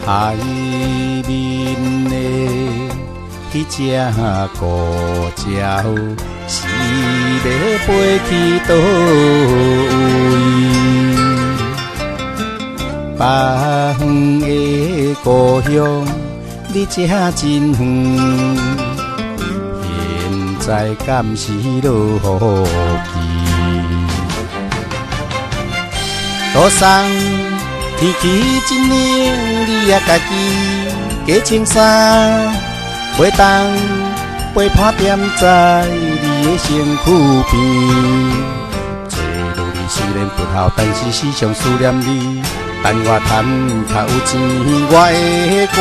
海面的迄只孤鸟，是要飞去倒位？北方的故乡，你这真远，现在敢是落雨季？路上天气真冷，你也家己加穿衫，袂当陪伴踮在你的身躯边。做路你虽然不孝，但是时常思念你。等我趁较有钱，我的歌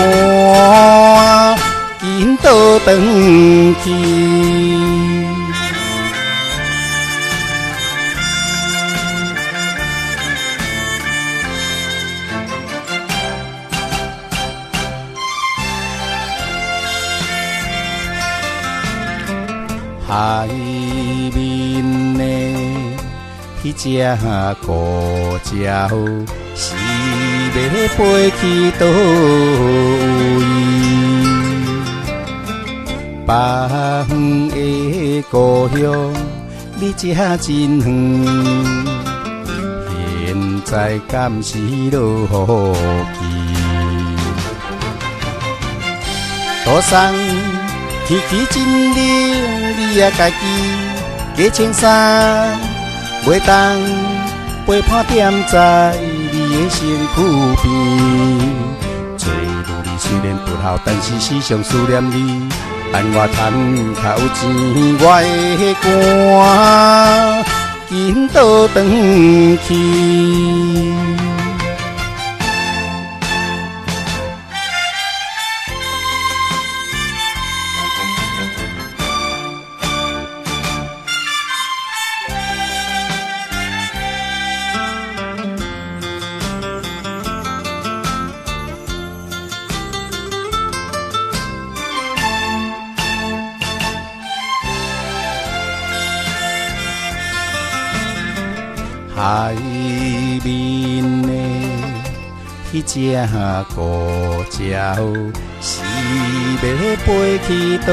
紧倒转去。海面的迄只孤鸟，是要飞去倒位？北方的故乡，你这真远，现在敢是落雨季？路上天气真冷，你也家己加穿衫，袂当陪伴踮在你的身躯边。做路你虽然不孝，但是时常思念你。等我趁较有钱，我的歌紧倒转去。海面的迄只孤鸟，是要飞去倒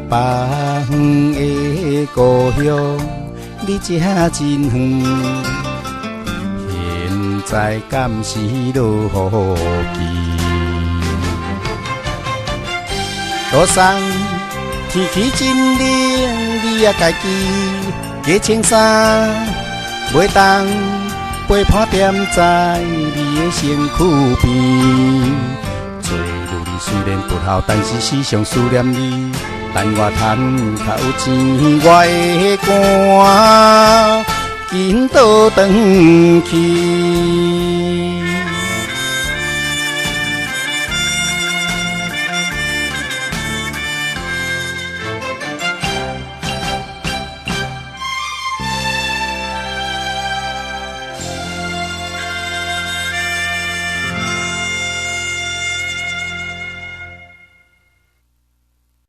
位？北方的故乡，你这真远，现在敢是落雨季？路上天气真冷，你也家己加穿衫，袂当陪伴踮在你的身躯边。做路你虽然不孝，但是时常思念你。等我趁较有钱，我的歌紧倒转去。